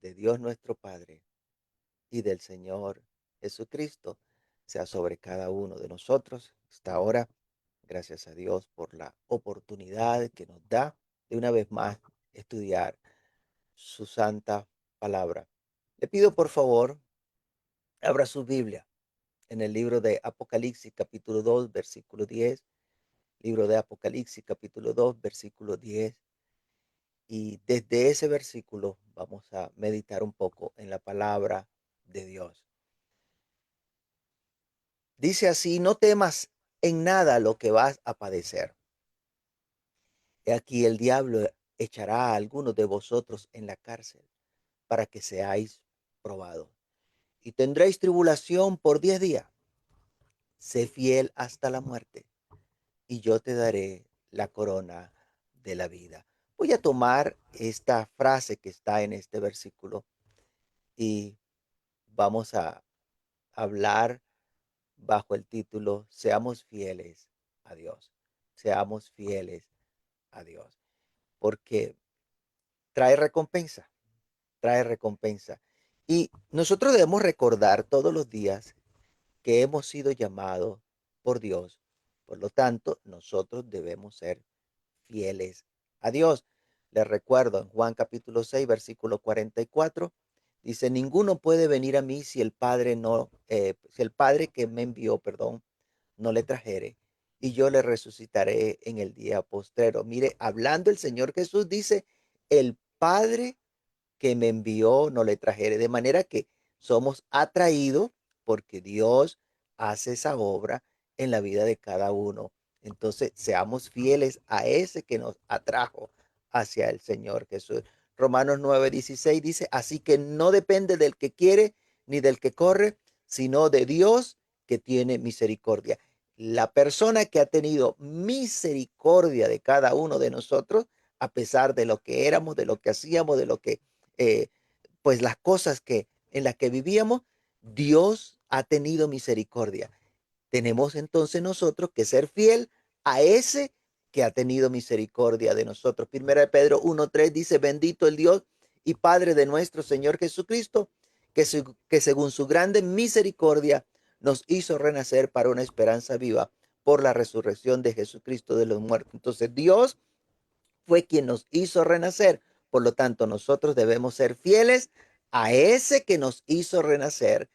de Dios nuestro Padre y del Señor Jesucristo sea sobre cada uno de nosotros. Hasta ahora, gracias a Dios por la oportunidad que nos da de una vez más estudiar su santa palabra. Le pido por favor, abra su Biblia en el libro de Apocalipsis capítulo 2 versículo 10, libro de Apocalipsis capítulo 2 versículo 10. Y desde ese versículo vamos a meditar un poco en la palabra de Dios. Dice así: no temas en nada lo que vas a padecer. He aquí el diablo echará a algunos de vosotros en la cárcel para que seáis probados. Y tendréis tribulación por 10 días. Sé fiel hasta la muerte, y yo te daré la corona de la vida. Voy a tomar esta frase que está en este versículo y vamos a hablar bajo el título Seamos fieles a Dios. Seamos fieles a Dios. Porque trae recompensa, trae recompensa. Y nosotros debemos recordar todos los días que hemos sido llamados por Dios. Por lo tanto, nosotros debemos ser fieles a Dios. Les recuerdo en Juan capítulo 6, versículo 44, dice: ninguno puede venir a mí si el Padre no, si el Padre que me envió, perdón, no le trajere, y yo le resucitaré en el día postrero. Mire, hablando el Señor Jesús dice: el Padre que me envió no le trajere. De manera que somos atraídos porque Dios hace esa obra en la vida de cada uno. Entonces, seamos fieles a ese que nos atrajo hacia el Señor Jesús. Romanos 9:16 dice: así que no depende del que quiere ni del que corre, sino de Dios que tiene misericordia. La persona que ha tenido misericordia de cada uno de nosotros, a pesar de lo que éramos, de lo que hacíamos, de lo que eh, pues las cosas que en las que vivíamos, Dios ha tenido misericordia. Tenemos entonces nosotros que ser fiel a ese que ha tenido misericordia de nosotros. Primera de Pedro 1:3 dice: bendito el Dios y Padre de nuestro Señor Jesucristo, que según su grande misericordia nos hizo renacer para una esperanza viva por la resurrección de Jesucristo de los muertos. Entonces Dios fue quien nos hizo renacer. Por lo tanto, nosotros debemos ser fieles a ese que nos hizo renacer,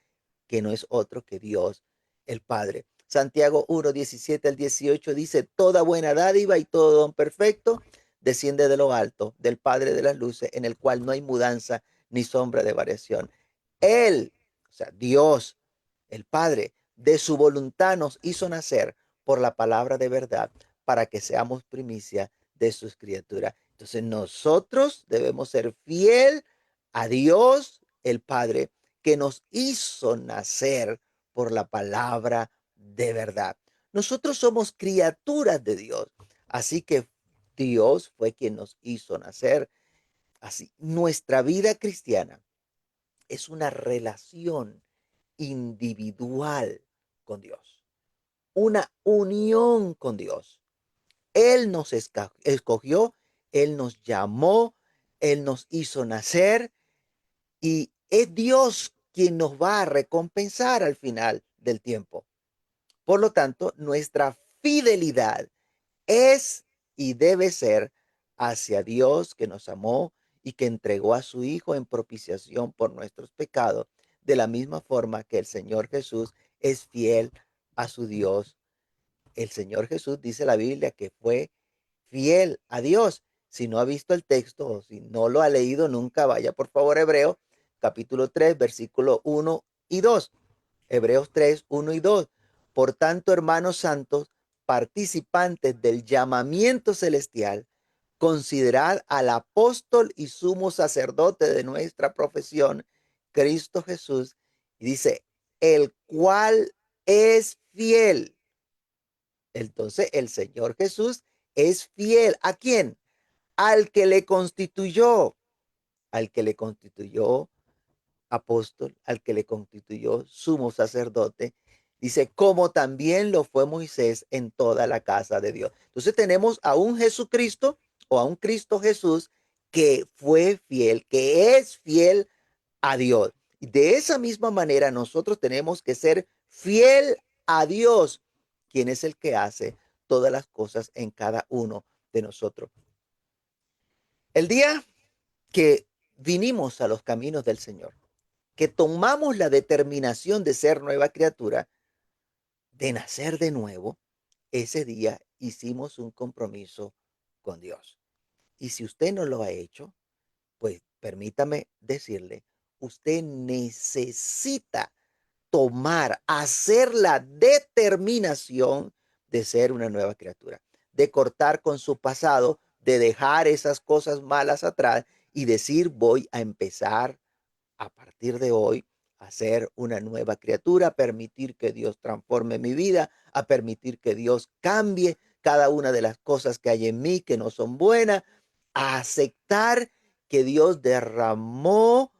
que no es otro que Dios, el Padre. Santiago 1:17 al 18 dice: toda buena dádiva y todo don perfecto desciende de lo alto, del Padre de las luces, en el cual no hay mudanza ni sombra de variación. Él, o sea, Dios, el Padre, de su voluntad nos hizo nacer por la palabra de verdad para que seamos primicia de sus criaturas. Entonces nosotros debemos ser fiel a Dios, el Padre, que nos hizo nacer por la palabra de verdad. Nosotros somos criaturas de Dios, así que Dios fue quien nos hizo nacer. Así, nuestra vida cristiana es una relación individual con Dios, una unión con Dios. Él nos escogió, Él nos llamó, Él nos hizo nacer y es Dios quien nos va a recompensar al final del tiempo. Por lo tanto, nuestra fidelidad es y debe ser hacia Dios que nos amó y que entregó a su Hijo en propiciación por nuestros pecados, de la misma forma que el Señor Jesús es fiel a su Dios. El Señor Jesús, dice la Biblia, que fue fiel a Dios. Si no ha visto el texto o si no lo ha leído nunca, vaya por favor a Hebreos capítulo 3, versículo 1 y 2. Hebreos 3, 1 y 2. Por tanto, hermanos santos, participantes del llamamiento celestial, considerad al apóstol y sumo sacerdote de nuestra profesión, Cristo Jesús, y dice: el cual es fiel. Entonces, el Señor Jesús es fiel. ¿A quién? Al que le constituyó, al que le constituyó apóstol, al que le constituyó sumo sacerdote. Dice: como también lo fue Moisés en toda la casa de Dios. Entonces tenemos a un Jesucristo o a un Cristo Jesús que fue fiel, que es fiel a Dios. De esa misma manera nosotros tenemos que ser fiel a Dios, quien es el que hace todas las cosas en cada uno de nosotros. El día que vinimos a los caminos del Señor, que tomamos la determinación de ser nueva criatura, de nacer de nuevo, ese día hicimos un compromiso con Dios. Y si usted no lo ha hecho, pues permítame decirle, usted necesita hacer la determinación de ser una nueva criatura, de cortar con su pasado, de dejar esas cosas malas atrás y decir, voy a empezar a partir de hoy a ser una nueva criatura, a permitir que Dios transforme mi vida, a permitir que Dios cambie cada una de las cosas que hay en mí que no son buenas, a aceptar que Dios derramó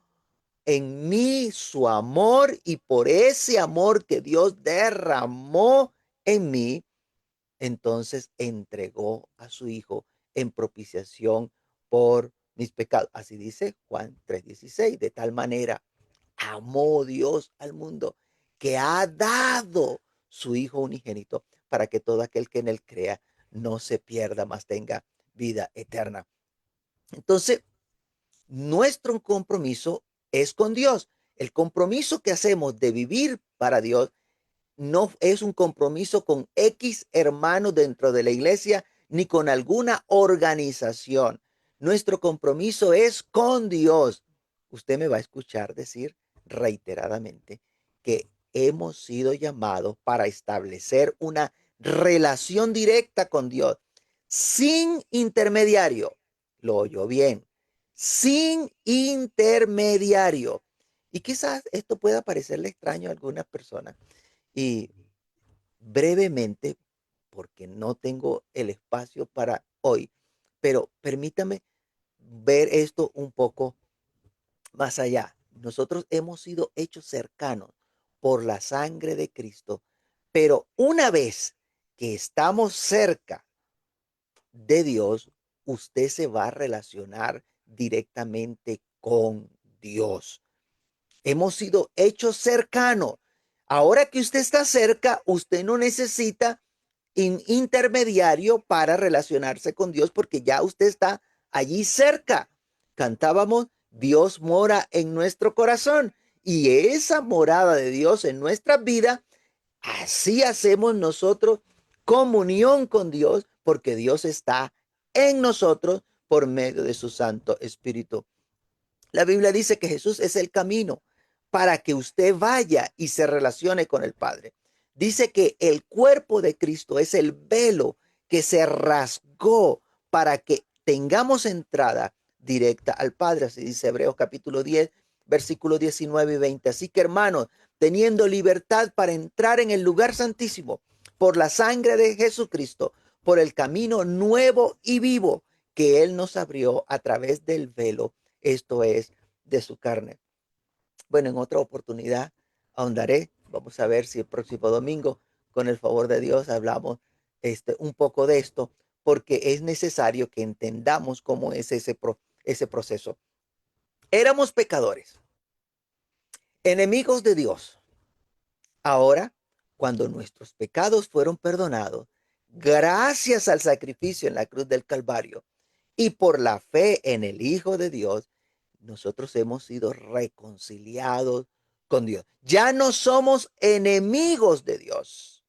en mí su amor y por ese amor que Dios derramó en mí, entonces entregó a su Hijo en propiciación por mis pecados. Así dice Juan 3:16. De tal manera amó Dios al mundo que ha dado su Hijo unigénito para que todo aquel que en él crea no se pierda, mas tenga vida eterna. Entonces, nuestro compromiso es con Dios. El compromiso que hacemos de vivir para Dios no es un compromiso con X hermanos dentro de la iglesia ni con alguna organización. Nuestro compromiso es con Dios. Usted me va a escuchar decir reiteradamente que hemos sido llamados para establecer una relación directa con Dios, sin intermediario. Lo oyó bien, sin intermediario. Y quizás esto pueda parecerle extraño a algunas personas. Y brevemente, porque no tengo el espacio para hoy, pero permítame ver esto un poco más allá. Nosotros hemos sido hechos cercanos por la sangre de Cristo, pero una vez que estamos cerca de Dios, usted se va a relacionar directamente con Dios. Hemos sido hechos cercanos. Ahora que usted está cerca, usted no necesita un intermediario para relacionarse con Dios porque ya usted está allí cerca. Cantábamos, Dios mora en nuestro corazón y esa morada de Dios en nuestra vida, así hacemos nosotros comunión con Dios porque Dios está en nosotros por medio de su Santo Espíritu. La Biblia dice que Jesús es el camino para que usted vaya y se relacione con el Padre. Dice que el cuerpo de Cristo es el velo que se rasgó para que tengamos entrada directa al Padre. Así dice Hebreos capítulo 10, versículos 19 y 20. Así que hermanos, teniendo libertad para entrar en el lugar santísimo por la sangre de Jesucristo, por el camino nuevo y vivo que Él nos abrió a través del velo, esto es, de su carne. Bueno, en otra oportunidad ahondaré. Vamos a ver si el próximo domingo, con el favor de Dios, hablamos un poco de esto, porque es necesario que entendamos cómo es ese proceso. Éramos pecadores, enemigos de Dios. Ahora, cuando nuestros pecados fueron perdonados, gracias al sacrificio en la cruz del Calvario y por la fe en el Hijo de Dios, nosotros hemos sido reconciliados con Dios. Ya no somos enemigos de Dios.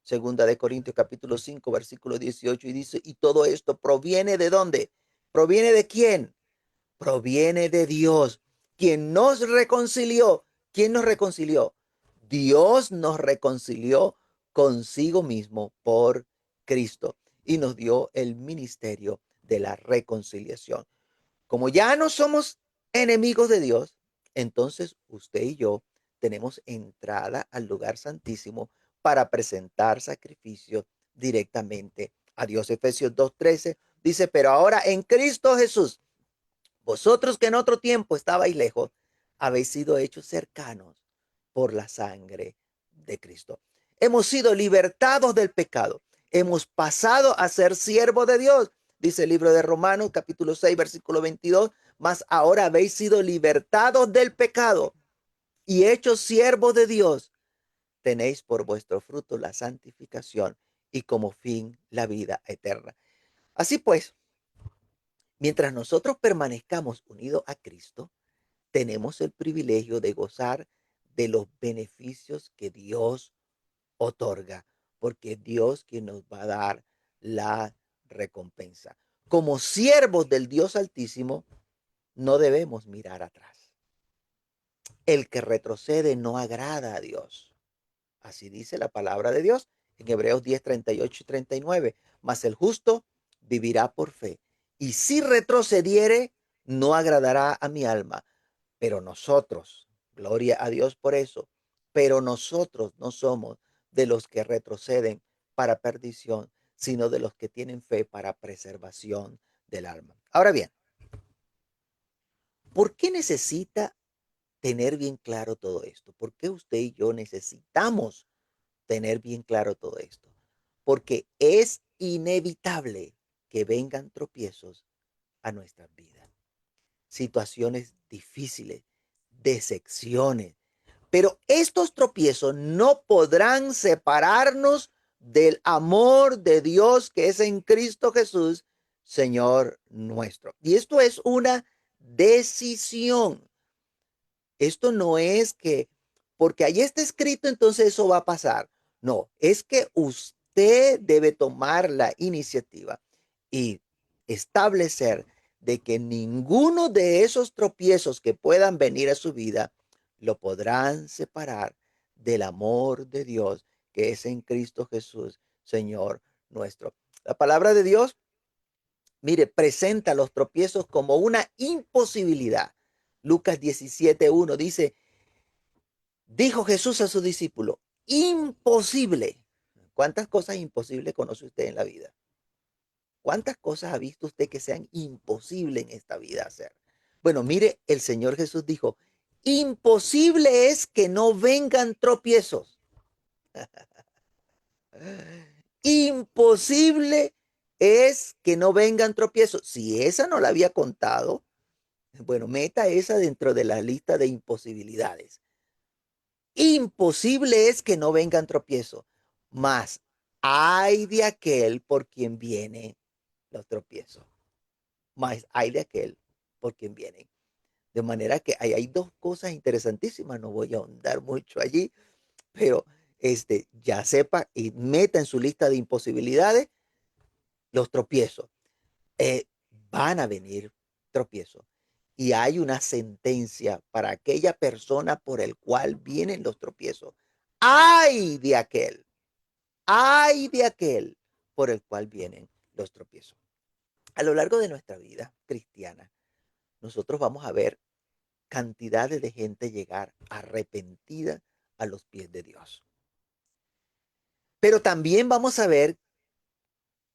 Segunda de Corintios capítulo 5, versículo 18, y dice, y todo esto proviene ¿de dónde? ¿Proviene de quién? Proviene de Dios, quien nos reconcilió. ¿Quién nos reconcilió? Dios nos reconcilió consigo mismo por Cristo y nos dio el ministerio de la reconciliación. Como ya no somos enemigos de Dios, entonces usted y yo tenemos entrada al lugar santísimo para presentar sacrificios directamente a Dios. Efesios 2:13 dice, pero ahora en Cristo Jesús, vosotros que en otro tiempo estabais lejos, habéis sido hechos cercanos por la sangre de Cristo. Hemos sido libertados del pecado. Hemos pasado a ser siervos de Dios. Dice el libro de Romanos, capítulo 6, versículo 22. mas ahora habéis sido libertados del pecado y hechos siervos de Dios. Tenéis por vuestro fruto la santificación y como fin la vida eterna. Así pues, mientras nosotros permanezcamos unidos a Cristo, tenemos el privilegio de gozar de los beneficios que Dios otorga, porque es Dios quien nos va a dar la recompensa. Como siervos del Dios Altísimo, no debemos mirar atrás. El que retrocede no agrada a Dios. Así dice la palabra de Dios en Hebreos 10, 38 y 39. Mas el justo vivirá por fe. Y si retrocediere, no agradará a mi alma. Pero nosotros, gloria a Dios por eso, pero nosotros no somos de los que retroceden para perdición, sino de los que tienen fe para preservación del alma. Ahora bien, ¿por qué necesita tener bien claro todo esto? ¿Por qué usted y yo necesitamos tener bien claro todo esto? Porque es inevitable que vengan tropiezos a nuestras vidas, situaciones difíciles, decepciones. Pero estos tropiezos no podrán separarnos del amor de Dios que es en Cristo Jesús, Señor nuestro. Y esto es una decisión. Esto no es que, porque ahí está escrito, entonces eso va a pasar. No, es que usted debe tomar la iniciativa y establecer de que ninguno de esos tropiezos que puedan venir a su vida lo podrán separar del amor de Dios que es en Cristo Jesús, Señor nuestro. La palabra de Dios, mire, presenta los tropiezos como una imposibilidad. Lucas 17:1 dice, dijo Jesús a su discípulo, imposible. ¿Cuántas cosas imposibles conoce usted en la vida? ¿Cuántas cosas ha visto usted que sean imposibles en esta vida hacer? Bueno, mire, el Señor Jesús dijo, imposible es que no vengan tropiezos. Imposible es que no vengan tropiezos. Si esa no la había contado, bueno, meta esa dentro de la lista de imposibilidades. Imposible es que no vengan tropiezos, mas hay de aquel por quien vienen los tropiezos, mas hay de aquel por quien vienen. De manera que hay dos cosas interesantísimas, no voy a ahondar mucho allí, pero ya sepa y meta en su lista de imposibilidades los tropiezos. Eh, Van a venir tropiezos y hay una sentencia para aquella persona por el cual vienen los tropiezos. Ay de aquel por el cual vienen los tropiezos. A lo largo de nuestra vida cristiana, nosotros vamos a ver cantidades de gente llegar arrepentida a los pies de Dios. Pero también vamos a ver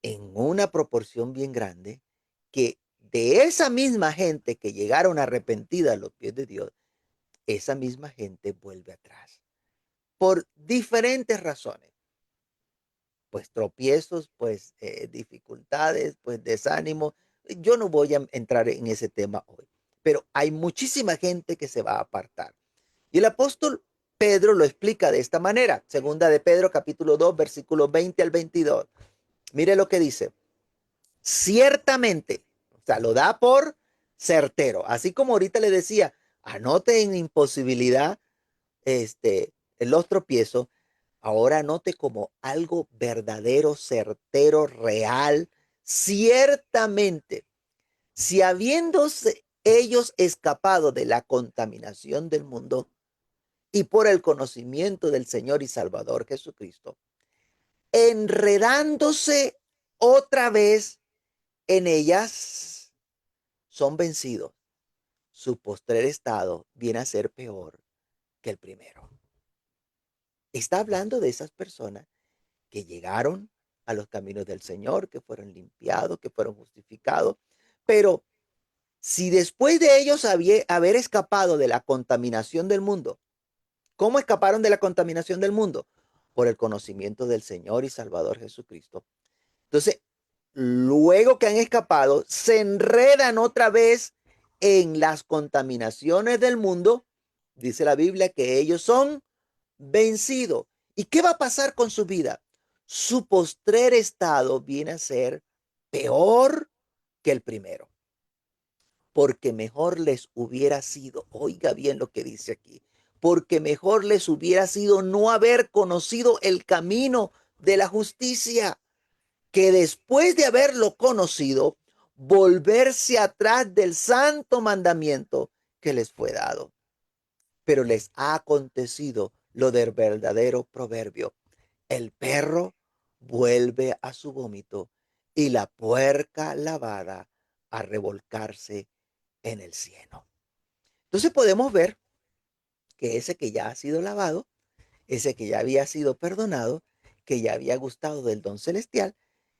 en una proporción bien grande que de esa misma gente que llegaron arrepentida a los pies de Dios, esa misma gente vuelve atrás por diferentes razones. Pues tropiezos, pues dificultades, pues desánimo. Yo no voy a entrar en ese tema hoy, pero hay muchísima gente que se va a apartar. Y el apóstol Pedro lo explica de esta manera. Segunda de Pedro, capítulo 2, versículos 20 al 22. Mire lo que dice. Ciertamente, o sea, lo da por certero. Así como ahorita le decía, anote en imposibilidad en los tropiezos. Ahora anote como algo verdadero, certero, real. Ciertamente, si habiéndose ellos escapado de la contaminación del mundo y por el conocimiento del Señor y Salvador Jesucristo, enredándose otra vez en ellas, son vencidos. Su postrer estado viene a ser peor que el primero. Está hablando de esas personas que llegaron a los caminos del Señor, que fueron limpiados, que fueron justificados, pero si después de ellos haber escapado de la contaminación del mundo, ¿cómo escaparon de la contaminación del mundo? Por el conocimiento del Señor y Salvador Jesucristo. Entonces, luego que han escapado, se enredan otra vez en las contaminaciones del mundo, dice la Biblia que ellos son vencidos. ¿Y qué va a pasar con su vida? Su postrer estado viene a ser peor que el primero, porque mejor les hubiera sido, oiga bien lo que dice aquí, porque mejor les hubiera sido no haber conocido el camino de la justicia, que después de haberlo conocido, volverse atrás del santo mandamiento que les fue dado. Pero les ha acontecido lo del verdadero proverbio: el perro vuelve a su vómito y la puerca lavada a revolcarse en el cieno. Entonces podemos ver que ese que ya ha sido lavado, ese que ya había sido perdonado, que ya había gustado del don celestial,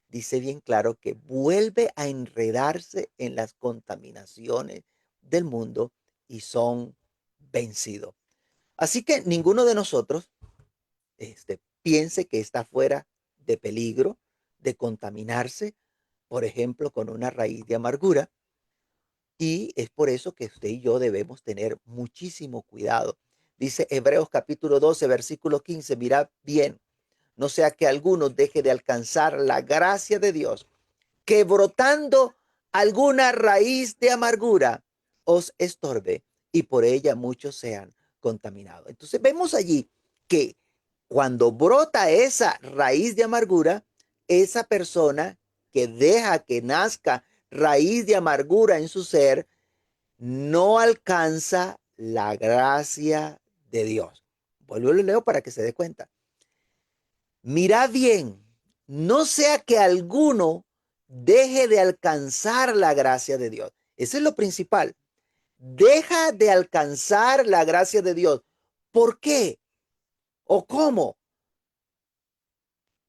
dice bien claro que vuelve a enredarse en las contaminaciones del mundo y son vencidos. Así que ninguno de nosotros piense que está fuera de peligro de contaminarse, por ejemplo, con una raíz de amargura. Y es por eso que usted y yo debemos tener muchísimo cuidado. Dice Hebreos capítulo 12, versículo 15, mirad bien, no sea que alguno deje de alcanzar la gracia de Dios, que brotando alguna raíz de amargura os estorbe y por ella muchos sean contaminados. Entonces vemos allí que cuando brota esa raíz de amargura, esa persona que deja que nazca raíz de amargura en su ser, no alcanza la gracia de Dios. Vuelvo y lo leo para que se dé cuenta. Mirad bien, no sea que alguno deje de alcanzar la gracia de Dios. Eso es lo principal. Deja de alcanzar la gracia de Dios. ¿Por qué? ¿O cómo?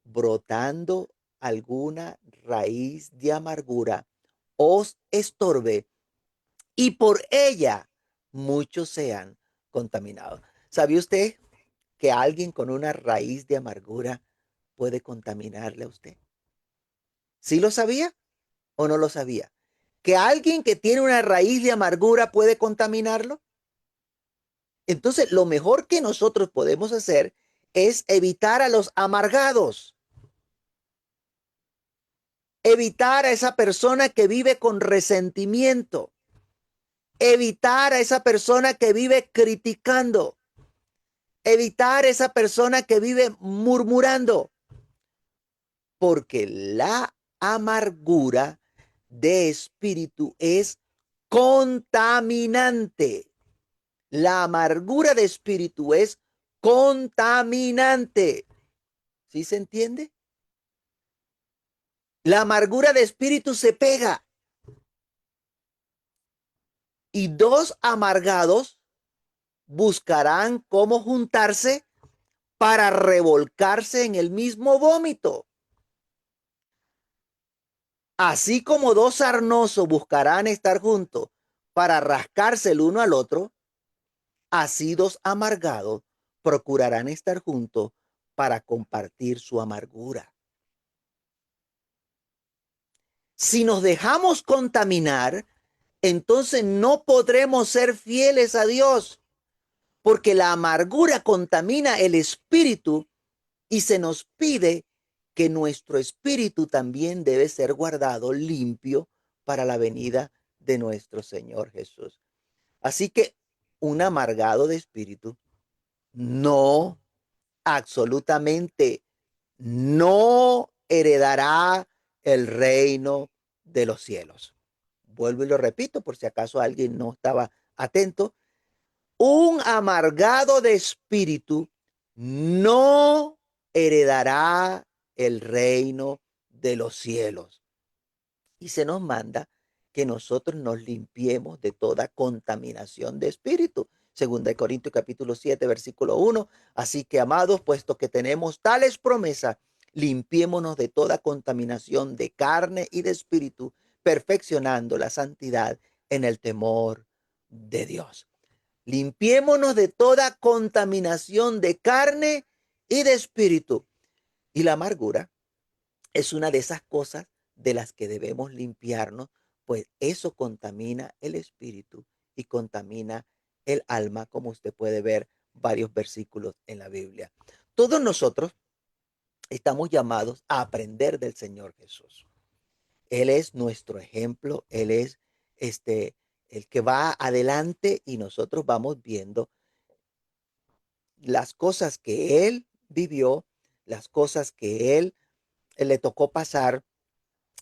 Brotando alguna raíz de amargura os estorbe y por ella muchos sean contaminados. ¿Sabía usted que alguien con una raíz de amargura puede contaminarle a usted? ¿Sí lo sabía o no lo sabía? ¿Que alguien que tiene una raíz de amargura puede contaminarlo? Entonces, lo mejor que nosotros podemos hacer es evitar a los amargados, evitar a esa persona que vive con resentimiento, evitar a esa persona que vive criticando, evitar a esa persona que vive murmurando, porque la amargura de espíritu es contaminante. La amargura de espíritu es contaminante. ¿Sí se entiende? La amargura de espíritu se pega y dos amargados buscarán cómo juntarse para revolcarse en el mismo vómito. Así como dos sarnosos buscarán estar juntos para rascarse el uno al otro, así dos amargados procurarán estar juntos para compartir su amargura. Si nos dejamos contaminar, entonces no podremos ser fieles a Dios, porque la amargura contamina el espíritu y se nos pide que nuestro espíritu también debe ser guardado limpio para la venida de nuestro Señor Jesús. Así que un amargado de espíritu no, absolutamente no heredará el reino de los cielos. Vuelvo y lo repito por si acaso alguien no estaba atento. Un amargado de espíritu no heredará el reino de los cielos. Y se nos manda que nosotros nos limpiemos de toda contaminación de espíritu. Segunda de Corintios capítulo 7, versículo 1. Así que, amados, puesto que tenemos tales promesas, limpiémonos de toda contaminación de carne y de espíritu, perfeccionando la santidad en el temor de Dios. Limpiémonos de toda contaminación de carne y de espíritu. Y la amargura es una de esas cosas de las que debemos limpiarnos, pues eso contamina el espíritu y contamina el alma, como usted puede ver varios versículos en la Biblia. Todos nosotros estamos llamados a aprender del Señor Jesús. Él es nuestro ejemplo, Él es este, el que va adelante y nosotros vamos viendo las cosas que Él vivió, las cosas que Él le tocó pasar,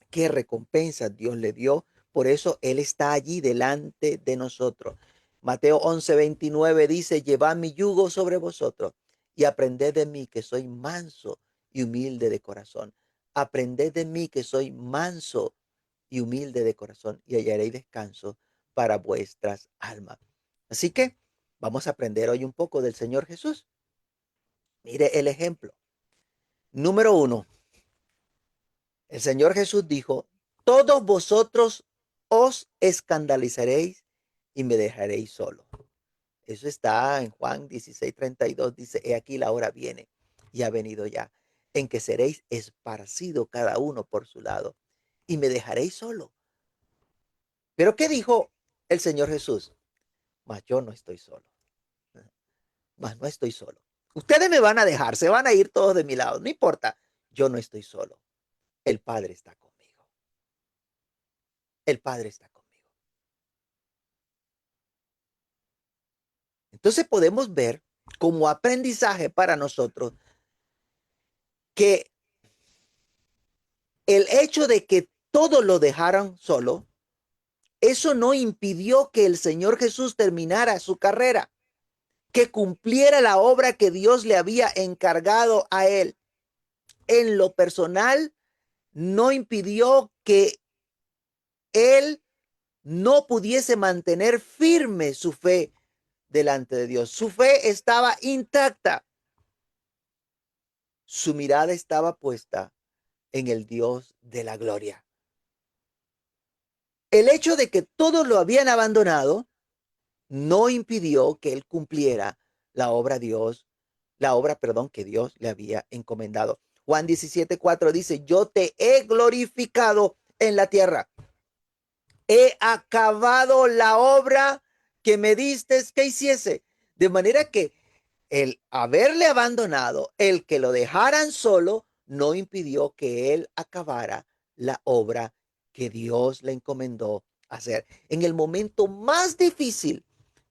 qué recompensas Dios le dio. Por eso Él está allí delante de nosotros. Mateo 11:29 dice, llevad mi yugo sobre vosotros y aprended de mí que soy manso y humilde de corazón. Aprended de mí que soy manso y humilde de corazón y hallaréis descanso para vuestras almas. Así que vamos a aprender hoy un poco del Señor Jesús. Mire el ejemplo. Número uno, el Señor Jesús dijo, todos vosotros os escandalizaréis y me dejaréis solo. Eso está en Juan 16:32, dice, he aquí la hora viene y ha venido ya, en que seréis esparcidos cada uno por su lado y me dejaréis solo. Pero ¿qué dijo el Señor Jesús? Mas yo no estoy solo, mas no estoy solo. Ustedes me van a dejar, se van a ir todos de mi lado, no importa, yo no estoy solo. El Padre está conmigo. El Padre está conmigo. Entonces podemos ver como aprendizaje para nosotros que el hecho de que todos lo dejaran solo, eso no impidió que el Señor Jesús terminara su carrera, que cumpliera la obra que Dios le había encargado a él. En lo personal, no impidió que él no pudiese mantener firme su fe delante de Dios. Su fe estaba intacta. Su mirada estaba puesta en el Dios de la gloria. El hecho de que todos lo habían abandonado no impidió que él cumpliera la obra Dios, la obra, perdón, que Dios le había encomendado. Juan 17:4 dice, yo te he glorificado en la tierra. He acabado la obra que me diste que hiciese. De manera que el haberle abandonado, el que lo dejaran solo, no impidió que él acabara la obra que Dios le encomendó hacer. En el momento más difícil,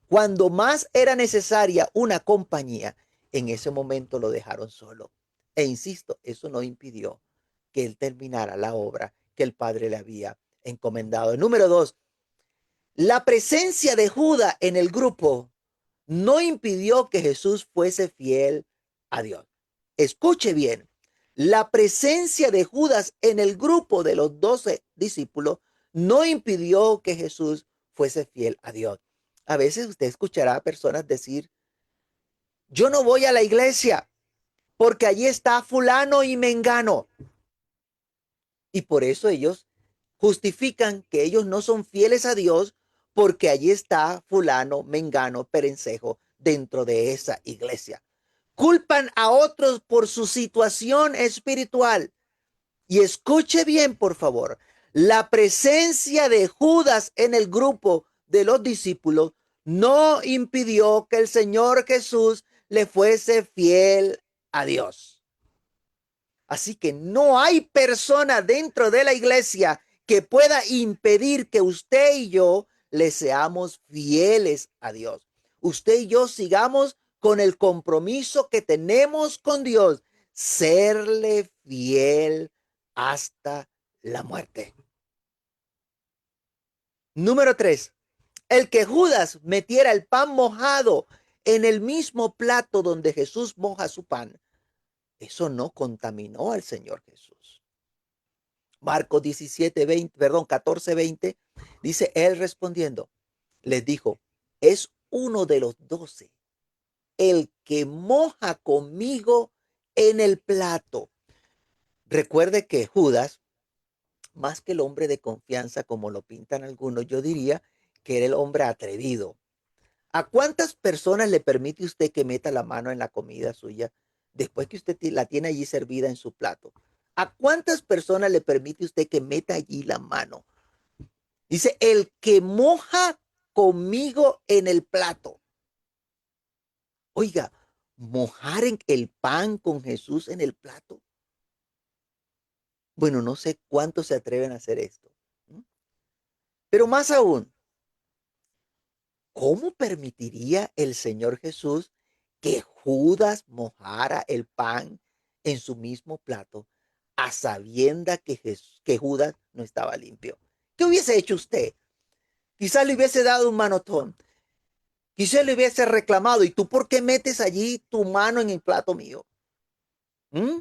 cuando más era necesaria una compañía, en ese momento lo dejaron solo. E insisto, eso no impidió que él terminara la obra que el Padre le había encomendado. Número dos, la presencia de Judas en el grupo no impidió que Jesús fuese fiel a Dios. Escuche bien, la presencia de Judas en el grupo de los 12 discípulos no impidió que Jesús fuese fiel a Dios. A veces usted escuchará a personas decir, yo no voy a la iglesia porque allí está fulano y mengano. Y por eso ellos justifican que ellos no son fieles a Dios porque allí está fulano, mengano, perencejo dentro de esa iglesia. Culpan a otros por su situación espiritual. Y escuche bien, por favor, la presencia de Judas en el grupo de los discípulos no impidió que el Señor Jesús le fuese fiel a Dios. Así que no hay persona dentro de la iglesia que pueda impedir que usted y yo le seamos fieles a Dios. Usted y yo sigamos con el compromiso que tenemos con Dios, serle fiel hasta la muerte. Número 3, el que Judas metiera el pan mojado en el mismo plato donde Jesús moja su pan, eso no contaminó al Señor Jesús. Marcos 14:20 dice, él respondiendo, les dijo, es uno de los 12, el que moja conmigo en el plato. Recuerde que Judas, más que el hombre de confianza como lo pintan algunos, yo diría que era el hombre atrevido. ¿A cuántas personas le permite usted que meta la mano en la comida suya después que usted la tiene allí servida en su plato? ¿A cuántas personas le permite usted que meta allí la mano? Dice, el que moja conmigo en el plato. Oiga, mojar el pan con Jesús en el plato. Bueno, no sé cuántos se atreven a hacer esto. Pero más aún, ¿cómo permitiría el Señor Jesús que Judas mojara el pan en su mismo plato a sabienda que Judas no estaba limpio? ¿Qué hubiese hecho usted? Quizás le hubiese dado un manotón. Quizás le hubiese reclamado, ¿y tú por qué metes allí tu mano en el plato mío? ¿Mm?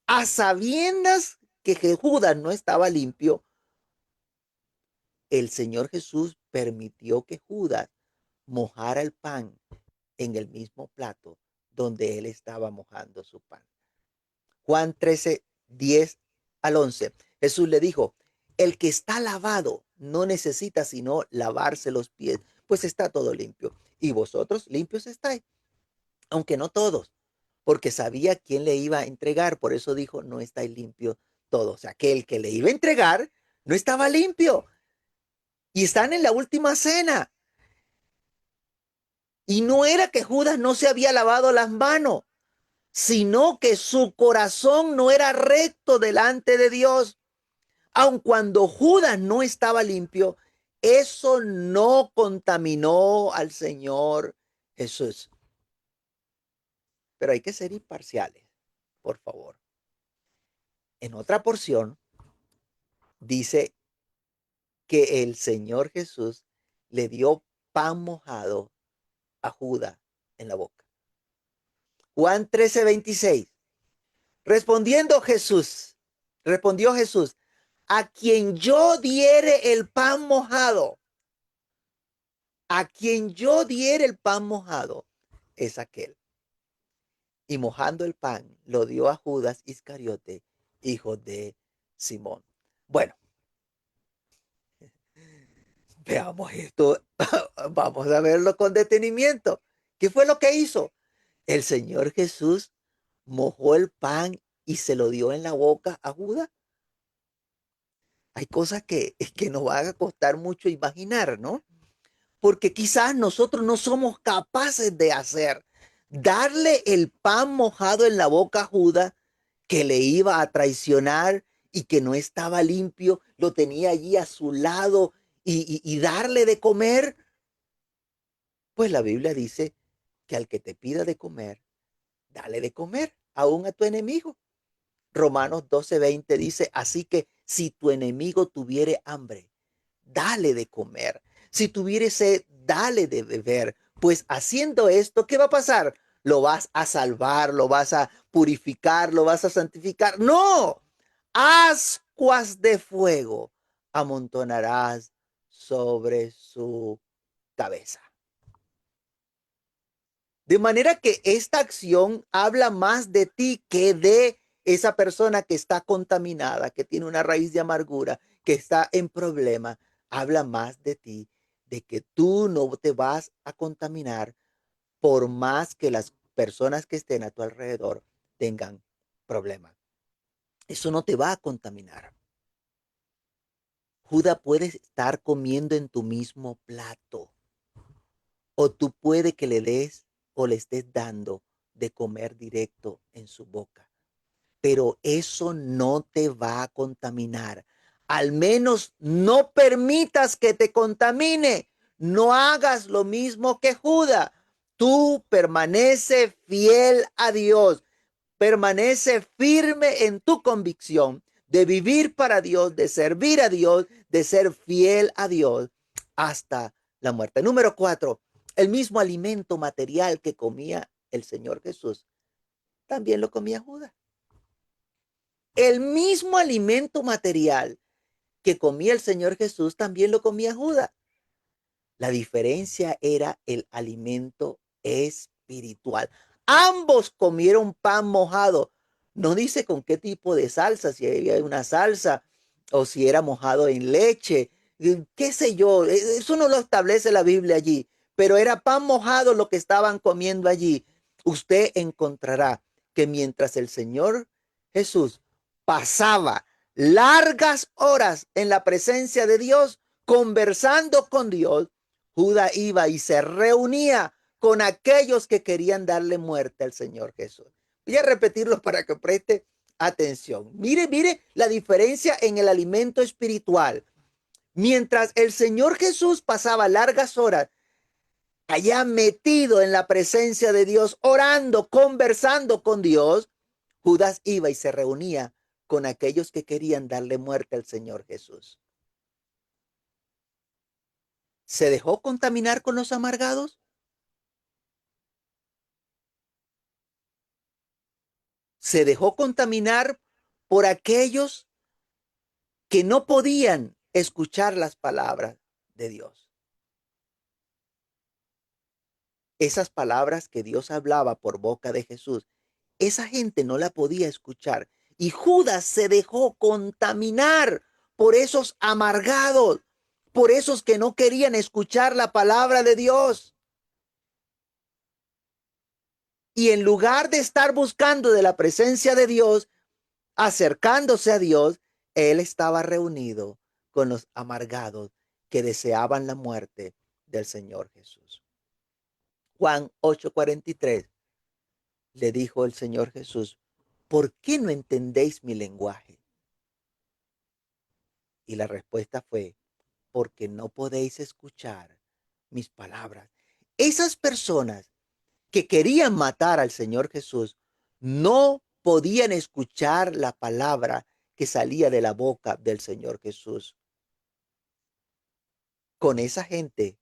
A sabiendas que Judas no estaba limpio, el Señor Jesús permitió que Judas mojara el pan en el mismo plato donde él estaba mojando su pan. Juan 13, 10 al 11. Jesús le dijo, el que está lavado no necesita sino lavarse los pies, pues está todo limpio. Y vosotros limpios estáis, aunque no todos, porque sabía quién le iba a entregar. Por eso dijo, no estáis limpios todos. O sea, que el que le iba a entregar no estaba limpio. Y están en la última cena. Y no era que Judas no se había lavado las manos, sino que su corazón no era recto delante de Dios. Aun cuando Judas no estaba limpio, eso no contaminó al Señor Jesús. Pero hay que ser imparciales, por favor. En otra porción dice que el Señor Jesús le dio pan mojado a Judas en la boca. Juan 13:26. Respondió Jesús, a quien yo diere el pan mojado, a quien yo diere el pan mojado, es aquel. Y mojando el pan, lo dio a Judas Iscariote, hijo de Simón. Bueno, veamos esto, vamos a verlo con detenimiento. ¿Qué fue lo que hizo? El Señor Jesús mojó el pan y se lo dio en la boca a Judas. Hay cosas que nos van a costar mucho imaginar, ¿no? Porque quizás nosotros no somos capaces de hacer. Darle el pan mojado en la boca a Judas, que le iba a traicionar y que no estaba limpio, lo tenía allí a su lado y darle de comer. Pues la Biblia dice que al que te pida de comer, dale de comer, aún a tu enemigo. Romanos 12:20 dice, así que si tu enemigo tuviere hambre, dale de comer. Si tuviere sed, dale de beber. Pues haciendo esto, ¿qué va a pasar? ¿Lo vas a salvar? ¿Lo vas a purificar? ¿Lo vas a santificar? No, ascuas de fuego amontonarás sobre su cabeza. De manera que esta acción habla más de ti que de esa persona que está contaminada, que tiene una raíz de amargura, que está en problema. Habla más de ti, de que tú no te vas a contaminar por más que las personas que estén a tu alrededor tengan problemas. Eso no te va a contaminar. Judas puede estar comiendo en tu mismo plato. O tú puede que le des o le estés dando de comer directo en su boca. Pero eso no te va a contaminar. Al menos no permitas que te contamine. No hagas lo mismo que Judas. Tú permanece fiel a Dios. Permanece firme en tu convicción de vivir para Dios, de servir a Dios, de ser fiel a Dios hasta la muerte. Número 4, el mismo alimento material que comía el Señor Jesús, también lo comía Judas. El mismo alimento material que comía el Señor Jesús, también lo comía Judas. La diferencia era el alimento espiritual. Ambos comieron pan mojado. No dice con qué tipo de salsa, si había una salsa o si era mojado en leche, qué sé yo, eso no lo establece la Biblia allí, pero era pan mojado lo que estaban comiendo allí. Usted encontrará que mientras el Señor Jesús pasaba largas horas en la presencia de Dios, conversando con Dios, Judas iba y se reunía con aquellos que querían darle muerte al Señor Jesús. Voy a repetirlo para que preste atención. Mire la diferencia en el alimento espiritual. Mientras el Señor Jesús pasaba largas horas allá metido en la presencia de Dios, orando, conversando con Dios, Judas iba y se reunía con aquellos que querían darle muerte al Señor Jesús. ¿Se dejó contaminar con los amargados? ¿Se dejó contaminar por aquellos que no podían escuchar las palabras de Dios? Esas palabras que Dios hablaba por boca de Jesús, esa gente no la podía escuchar. Y Judas se dejó contaminar por esos amargados, por esos que no querían escuchar la palabra de Dios. Y en lugar de estar buscando de la presencia de Dios, acercándose a Dios, él estaba reunido con los amargados que deseaban la muerte del Señor Jesús. Juan 8:43 le dijo el Señor Jesús, ¿por qué no entendéis mi lenguaje? Y la respuesta fue, porque no podéis escuchar mis palabras. Esas personas que querían matar al Señor Jesús no podían escuchar la palabra que salía de la boca del Señor Jesús. Con esa gente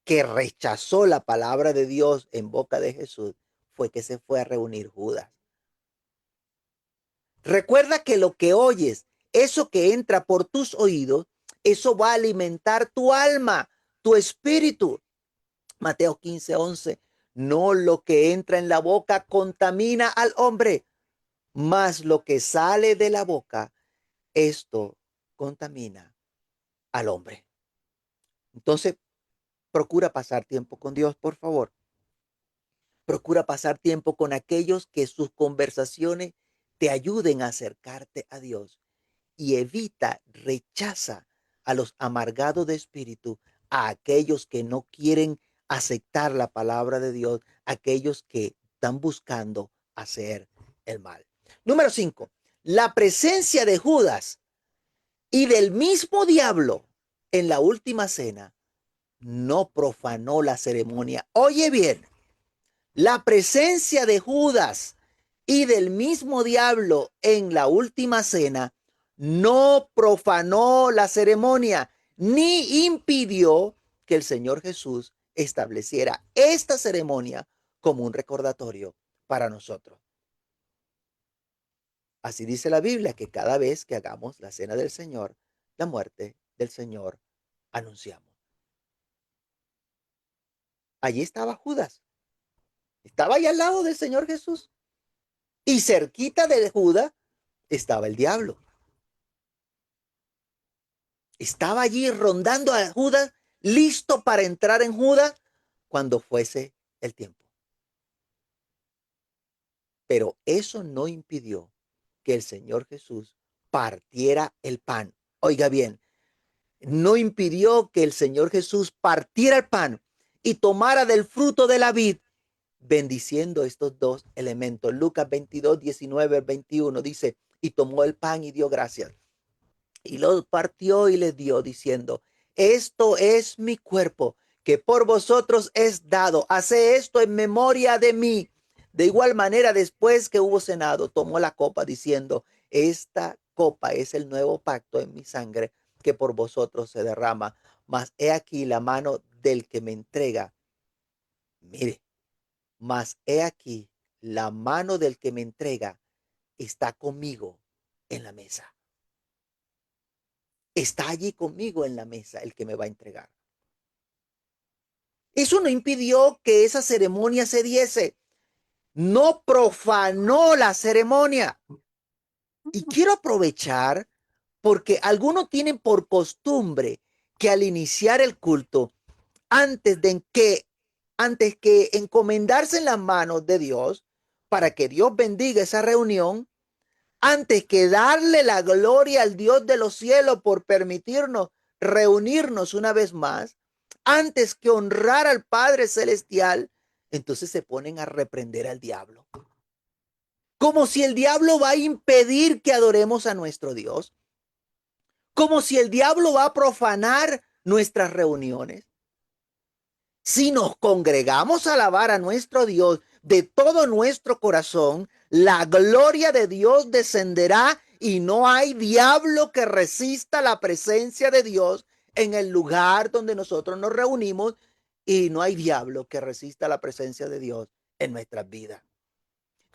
que rechazó la palabra de Dios en boca de Jesús, fue que se fue a reunir Judas. Recuerda que lo que oyes, eso que entra por tus oídos, eso va a alimentar tu alma, tu espíritu. Mateo 15:11. No lo que entra en la boca contamina al hombre, mas lo que sale de la boca, esto contamina al hombre. Entonces, procura pasar tiempo con Dios, por favor. Procura pasar tiempo con aquellos que sus conversaciones te ayuden a acercarte a Dios y rechaza a los amargados de espíritu, a aquellos que no quieren aceptar la palabra de Dios, aquellos que están buscando hacer el mal. Número 5. La presencia de Judas y del mismo diablo en la última cena no profanó la ceremonia. Oye bien, la presencia de Judas y del mismo diablo en la última cena no profanó la ceremonia ni impidió que el Señor Jesús estableciera esta ceremonia como un recordatorio para nosotros. Así dice la Biblia, que cada vez que hagamos la cena del Señor, la muerte del Señor anunciamos. Allí estaba Judas, estaba ahí al lado del Señor Jesús y cerquita de Judas estaba el diablo. Estaba allí rondando a Judas, listo para entrar en Judas cuando fuese el tiempo. Pero eso no impidió que el Señor Jesús partiera el pan. Oiga bien, no impidió que el Señor Jesús partiera el pan y tomara del fruto de la vid, bendiciendo estos dos elementos. Lucas 22:19-21 dice, y tomó el pan y dio gracias. Y lo partió y le dio, diciendo, esto es mi cuerpo, que por vosotros es dado. Hace esto en memoria de mí. De igual manera, después que hubo cenado, tomó la copa, diciendo, esta copa es el nuevo pacto en mi sangre, que por vosotros se derrama. Mas he aquí la mano del que me entrega. Mire, mas he aquí la mano del que me entrega está conmigo en la mesa. Está allí conmigo en la mesa el que me va a entregar. Eso no impidió que esa ceremonia se diese. No profanó la ceremonia. Y quiero aprovechar porque algunos tienen por costumbre que al iniciar el culto, antes que encomendarse en las manos de Dios para que Dios bendiga esa reunión, antes que darle la gloria al Dios de los cielos por permitirnos reunirnos una vez más, antes que honrar al Padre Celestial, entonces se ponen a reprender al diablo. Como si el diablo va a impedir que adoremos a nuestro Dios. Como si el diablo va a profanar nuestras reuniones. Si nos congregamos a alabar a nuestro Dios de todo nuestro corazón, la gloria de Dios descenderá y no hay diablo que resista la presencia de Dios en el lugar donde nosotros nos reunimos y no hay diablo que resista la presencia de Dios en nuestras vidas.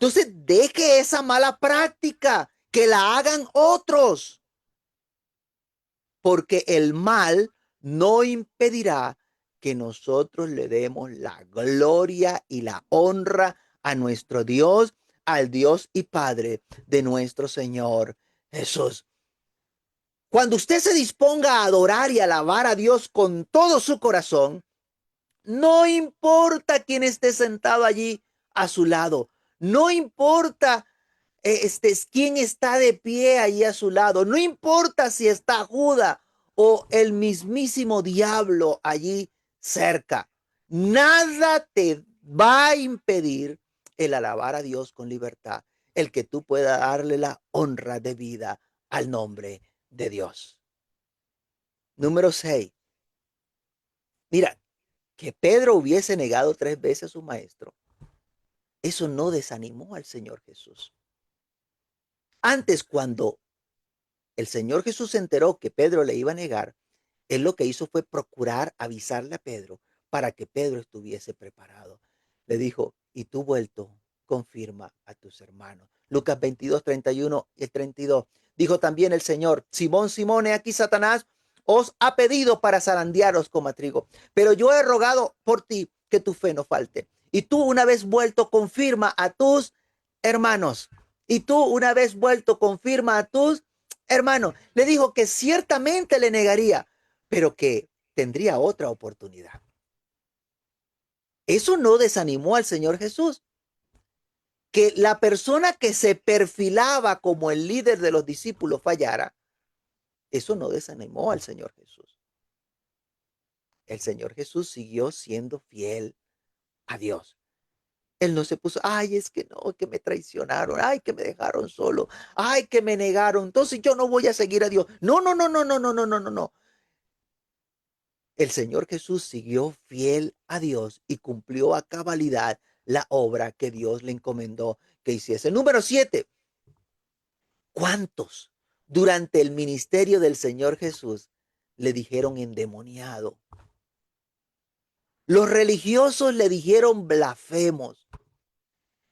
Entonces, deje esa mala práctica, que la hagan otros, porque el mal no impedirá que nosotros le demos la gloria y la honra a nuestro Dios, al Dios y Padre de nuestro Señor Jesús. Cuando usted se disponga a adorar y alabar a Dios con todo su corazón, no importa quién esté sentado allí a su lado, no importa quién está de pie allí a su lado, no importa si está Judas o el mismísimo diablo allí cerca, nada te va a impedir el alabar a Dios con libertad, el que tú puedas darle la honra de vida al nombre de Dios. Número 6. Mira, que Pedro hubiese negado 3 veces a su maestro, eso no desanimó al Señor Jesús. Antes, cuando el Señor Jesús se enteró que Pedro le iba a negar, él lo que hizo fue procurar avisarle a Pedro para que Pedro estuviese preparado. Le dijo, y tú vuelto, confirma a tus hermanos. Lucas 22, 31 y 32. Dijo también el Señor, Simón, Simón, he aquí Satanás os ha pedido para zarandearos como a trigo, pero yo he rogado por ti que tu fe no falte. Y tú una vez vuelto, confirma a tus hermanos. Y tú una vez vuelto, confirma a tus hermanos. Le dijo que ciertamente le negaría, pero que tendría otra oportunidad. Eso no desanimó al Señor Jesús. Que la persona que se perfilaba como el líder de los discípulos fallara, eso no desanimó al Señor Jesús. El Señor Jesús siguió siendo fiel a Dios. Él no se puso, ay, es que no, que me traicionaron, ay, que me dejaron solo, ay, que me negaron, entonces yo no voy a seguir a Dios. No, no, no, no, no, no, no, no, no, no. El Señor Jesús siguió fiel a Dios y cumplió a cabalidad la obra que Dios le encomendó que hiciese. Número 7. ¿Cuántos durante el ministerio del Señor Jesús le dijeron endemoniado? Los religiosos le dijeron blasfemos.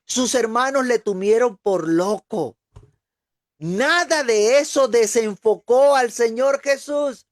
Sus hermanos le tuvieron por loco. Nada de eso desenfocó al Señor Jesús.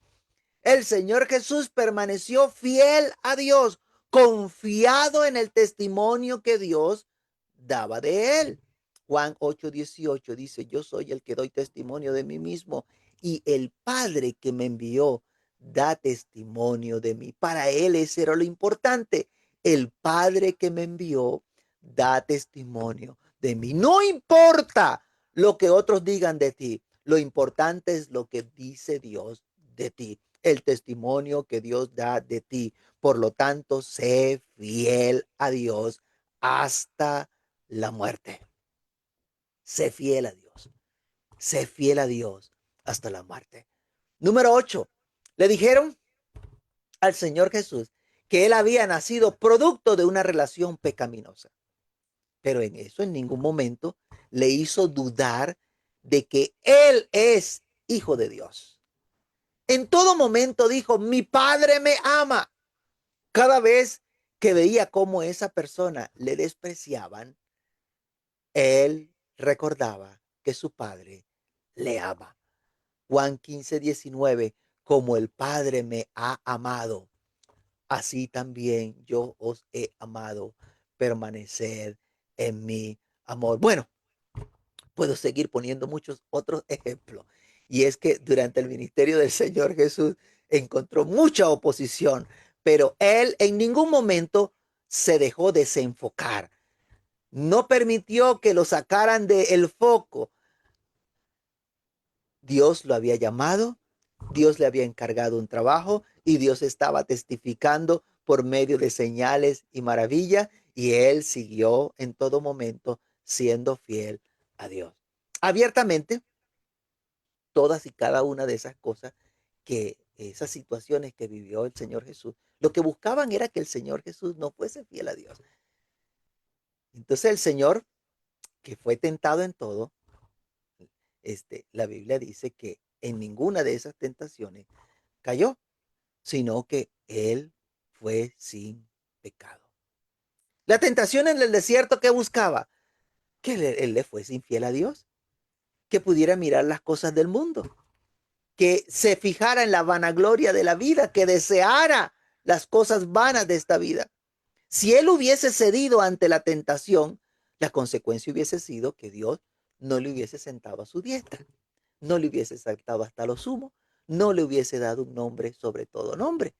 El Señor Jesús permaneció fiel a Dios, confiado en el testimonio que Dios daba de él. Juan 8:18 dice, yo soy el que doy testimonio de mí mismo y el Padre que me envió da testimonio de mí. Para él eso era lo importante. El Padre que me envió da testimonio de mí. No importa lo que otros digan de ti. Lo importante es lo que dice Dios de ti, el testimonio que Dios da de ti. Por lo tanto, sé fiel a Dios hasta la muerte. Sé fiel a Dios. Sé fiel a Dios hasta la muerte. Número 8. Le dijeron al Señor Jesús que él había nacido producto de una relación pecaminosa. Pero en eso en ningún momento le hizo dudar de que él es hijo de Dios. En todo momento dijo, mi padre me ama. Cada vez que veía cómo esa persona le despreciaban, él recordaba que su padre le ama. Juan 15:19, como el Padre me ha amado, así también yo os he amado. Permaneced en mi amor. Bueno, puedo seguir poniendo muchos otros ejemplos. Y es que durante el ministerio del Señor Jesús encontró mucha oposición, pero él en ningún momento se dejó desenfocar. No permitió que lo sacaran del foco. Dios lo había llamado, Dios le había encargado un trabajo y Dios estaba testificando por medio de señales y maravillas y él siguió en todo momento siendo fiel a Dios. Abiertamente, todas y cada una de esas cosas que esas situaciones que vivió el Señor Jesús, lo que buscaban era que el Señor Jesús no fuese fiel a Dios. Entonces el Señor, que fue tentado en todo, la Biblia dice que en ninguna de esas tentaciones cayó, sino que él fue sin pecado. La tentación en el desierto que buscaba, que él le fuese infiel a Dios, que pudiera mirar las cosas del mundo, que se fijara en la vanagloria de la vida, que deseara las cosas vanas de esta vida. Si él hubiese cedido ante la tentación, la consecuencia hubiese sido que Dios no le hubiese sentado a su diestra, no le hubiese saltado hasta lo sumo, no le hubiese dado un nombre sobre todo nombre.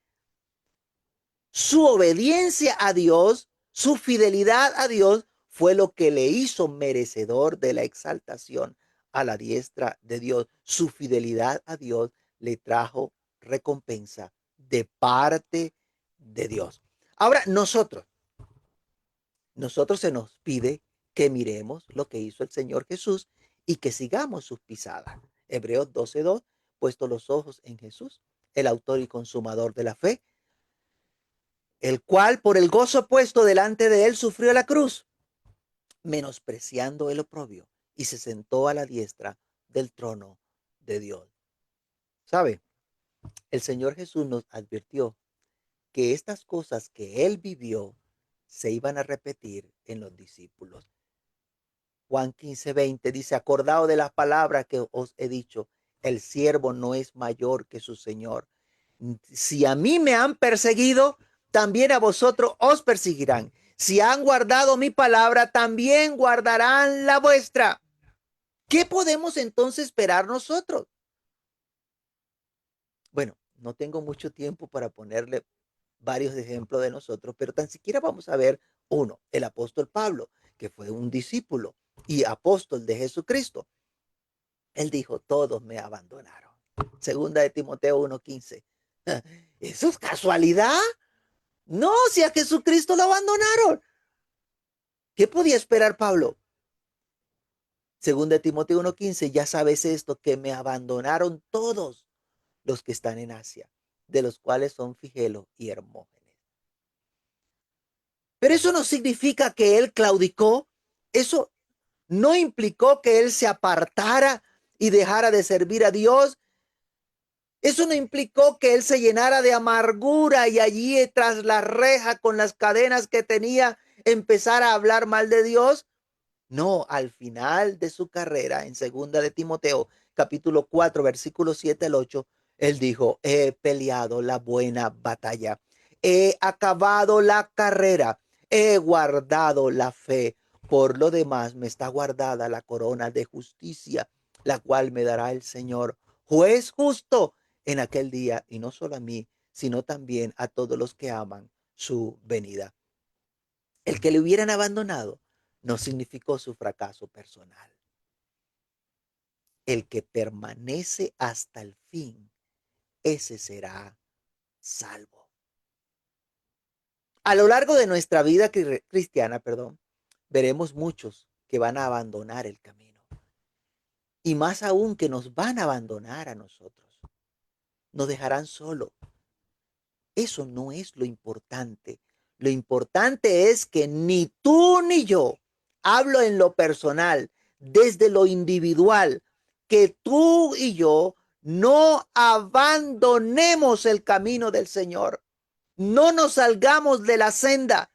Su obediencia a Dios, su fidelidad a Dios fue lo que le hizo merecedor de la exaltación a la diestra de Dios. Su fidelidad a Dios le trajo recompensa de parte de Dios. Ahora, nosotros se nos pide que miremos lo que hizo el Señor Jesús y que sigamos sus pisadas. Hebreos 12:2, puesto los ojos en Jesús, el autor y consumador de la fe, el cual por el gozo puesto delante de él sufrió la cruz, menospreciando el oprobio, y se sentó a la diestra del trono de Dios. ¿Sabe? El Señor Jesús nos advirtió que estas cosas que él vivió se iban a repetir en los discípulos. Juan 15:20 dice, acordado de las palabras que os he dicho, el siervo no es mayor que su Señor. Si a mí me han perseguido, también a vosotros os perseguirán. Si han guardado mi palabra, también guardarán la vuestra. ¿Qué podemos entonces esperar nosotros? Bueno, no tengo mucho tiempo para ponerle varios ejemplos de nosotros, pero tan siquiera vamos a ver uno, el apóstol Pablo, que fue un discípulo y apóstol de Jesucristo. Él dijo, todos me abandonaron. Segunda de Timoteo 1:15. ¿Eso es casualidad? No, si a Jesucristo lo abandonaron. ¿Qué podía esperar Pablo? Segunda de Timoteo 1:15, ya sabes esto, que me abandonaron todos los que están en Asia, de los cuales son Figelo y Hermógenes. Pero eso no significa que él claudicó, eso no implicó que él se apartara y dejara de servir a Dios. Eso no implicó que él se llenara de amargura y allí tras la reja con las cadenas que tenía empezara a hablar mal de Dios. No, al final de su carrera, en segunda de Timoteo, capítulo 4, versículo 7 al 8, él dijo, he peleado la buena batalla, he acabado la carrera, he guardado la fe. Por lo demás, me está guardada la corona de justicia, la cual me dará el Señor, juez justo, en aquel día, y no solo a mí, sino también a todos los que aman su venida. El que le hubieran abandonado no significó su fracaso personal. El que permanece hasta el fin, ese será salvo. A lo largo de nuestra vida cristiana, veremos muchos que van a abandonar el camino. Y más aún que nos van a abandonar a nosotros. Nos dejarán solos. Eso no es lo importante. Lo importante es que ni tú ni yo, hablo en lo personal, desde lo individual, que tú y yo no abandonemos el camino del Señor. No nos salgamos de la senda.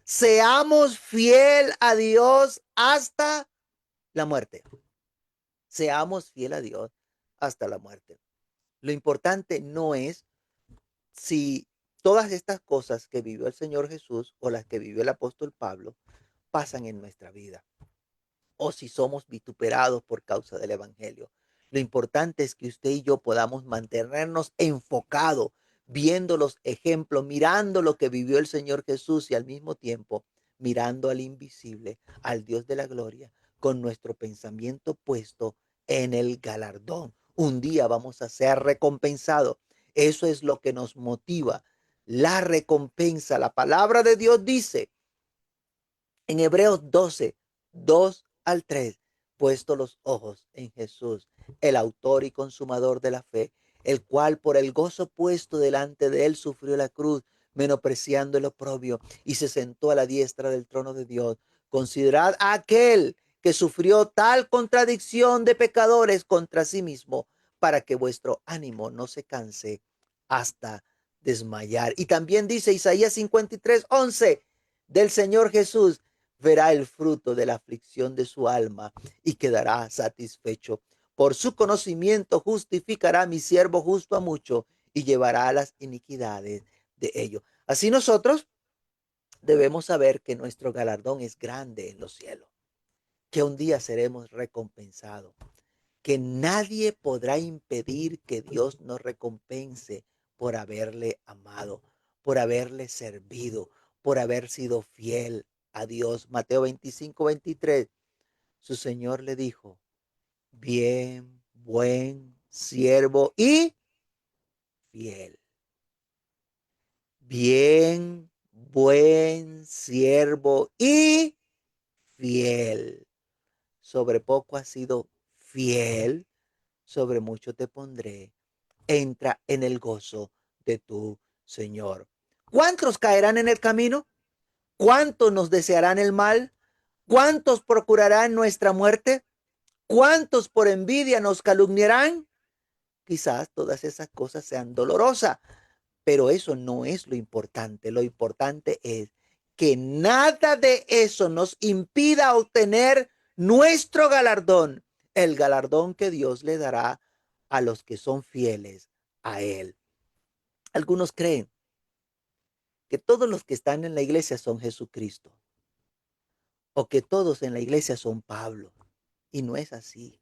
Seamos fiel a Dios hasta la muerte. Seamos fiel a Dios hasta la muerte. Lo importante no es si todas estas cosas que vivió el Señor Jesús o las que vivió el apóstol Pablo pasan en nuestra vida o si somos vituperados por causa del Evangelio. Lo importante es que usted y yo podamos mantenernos enfocados, viendo los ejemplos, mirando lo que vivió el Señor Jesús y al mismo tiempo mirando al invisible, al Dios de la gloria, con nuestro pensamiento puesto en el galardón. Un día vamos a ser recompensados. Eso es lo que nos motiva. La recompensa. La palabra de Dios dice en Hebreos 12, 2 al 3, puesto los ojos en Jesús, el autor y consumador de la fe, el cual por el gozo puesto delante de él sufrió la cruz, menospreciando el oprobio, y se sentó a la diestra del trono de Dios. Considerad a aquel que sufrió tal contradicción de pecadores contra sí mismo, para que vuestro ánimo no se canse hasta desmayar. Y también dice Isaías 53, 11, del Señor Jesús: verá el fruto de la aflicción de su alma y quedará satisfecho. Por su conocimiento justificará a mi siervo justo a mucho y llevará las iniquidades de ellos. Así nosotros debemos saber que nuestro galardón es grande en los cielos, que un día seremos recompensados, que nadie podrá impedir que Dios nos recompense por haberle amado, por haberle servido, por haber sido fiel a Dios. Mateo 25, 23. Su Señor le dijo: bien, buen siervo y fiel. Bien, buen siervo y fiel. Sobre poco has sido fiel, sobre mucho te pondré. Entra en el gozo de tu Señor. ¿Cuántos caerán en el camino? ¿Cuántos nos desearán el mal? ¿Cuántos procurarán nuestra muerte? ¿Cuántos por envidia nos calumniarán? Quizás todas esas cosas sean dolorosas, pero eso no es lo importante. Lo importante es que nada de eso nos impida obtener nuestro galardón, el galardón que Dios le dará a los que son fieles a Él. Algunos creen que todos los que están en la iglesia son Jesucristo, o que todos en la iglesia son Pablo, y no es así.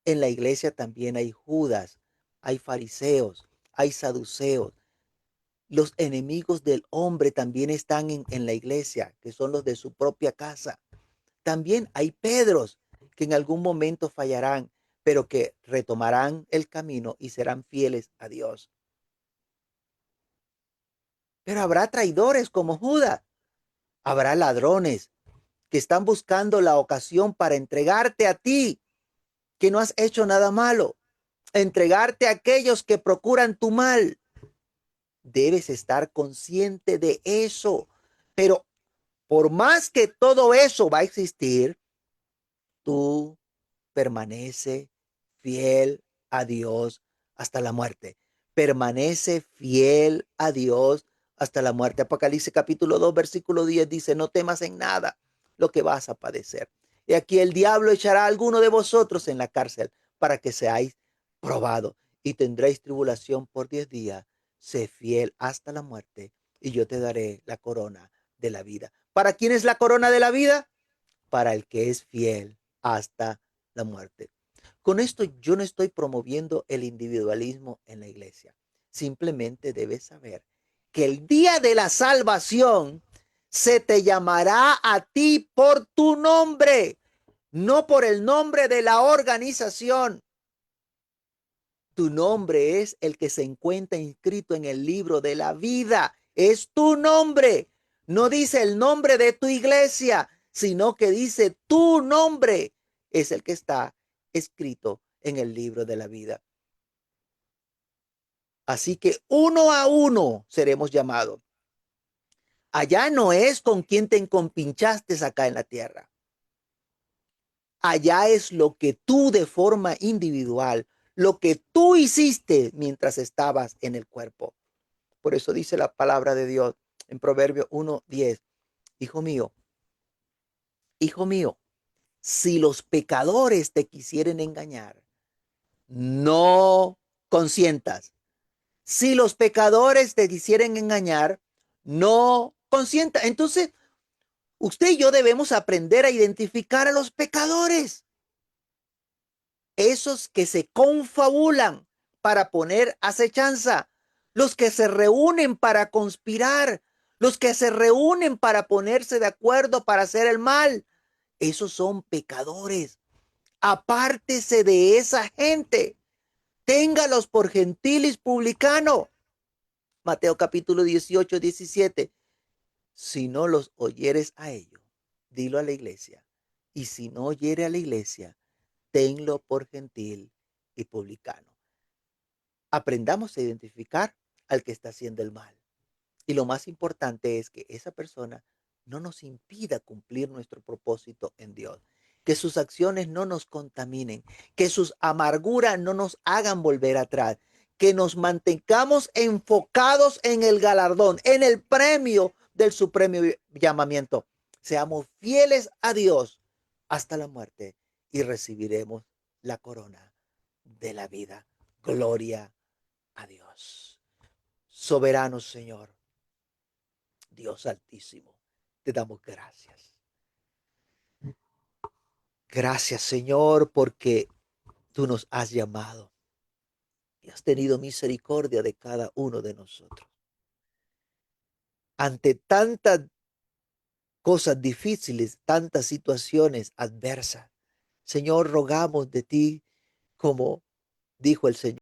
En la iglesia también hay Judas, hay fariseos, hay saduceos. Los enemigos del hombre también están en la iglesia, que son los de su propia casa. También hay Pedros que en algún momento fallarán, pero que retomarán el camino y serán fieles a Dios. Pero habrá traidores como Judas, habrá ladrones que están buscando la ocasión para entregarte a ti, que no has hecho nada malo, entregarte a aquellos que procuran tu mal. Debes estar consciente de eso. Pero por más que todo eso va a existir, tú permanece fiel a Dios hasta la muerte. Permanece fiel a Dios hasta la muerte. Apocalipsis capítulo 2, versículo 10 dice: no temas en nada lo que vas a padecer. Y aquí el diablo echará a alguno de vosotros en la cárcel para que seáis probados y tendréis tribulación por 10 días. Sé fiel hasta la muerte y yo te daré la corona de la vida. ¿Para quién es la corona de la vida? Para el que es fiel hasta la muerte. Con esto yo no estoy promoviendo el individualismo en la iglesia. Simplemente debes saber que el día de la salvación se te llamará a ti por tu nombre, no por el nombre de la organización. Tu nombre es el que se encuentra inscrito en el libro de la vida. Es tu nombre. No dice el nombre de tu iglesia, sino que dice tu nombre. Es el que está escrito en el libro de la vida. Así que uno a uno seremos llamados. Allá no es con quien te encompinchaste acá en la tierra. Allá es lo que tú de forma individual, lo que tú hiciste mientras estabas en el cuerpo. Por eso dice la palabra de Dios en Proverbio 1:10: hijo mío, si los pecadores te quisieren engañar, no consientas. Si los pecadores te quisieren engañar, no consientas. Entonces, usted y yo debemos aprender a identificar a los pecadores, esos que se confabulan para poner acechanza, los que se reúnen para conspirar, los que se reúnen para ponerse de acuerdo para hacer el mal. Esos son pecadores. Apártese de esa gente. téngalos por gentiles publicano. Mateo capítulo 18, 17. Si no los oyeres a ellos, dilo a la iglesia. Y si no oyere a la iglesia, tenlo por gentil y publicano. Aprendamos a identificar al que está haciendo el mal. Y lo más importante es que esa persona no nos impida cumplir nuestro propósito en Dios. Que sus acciones no nos contaminen, que sus amarguras no nos hagan volver atrás, que nos mantengamos enfocados en el galardón, en el premio del supremo llamamiento. Seamos fieles a Dios hasta la muerte y recibiremos la corona de la vida. Gloria a Dios. Soberano Señor, Dios altísimo, te damos gracias. Gracias, Señor, porque tú nos has llamado y has tenido misericordia de cada uno de nosotros. Ante tantas cosas difíciles, tantas situaciones adversas, Señor, rogamos de ti, como dijo el Señor.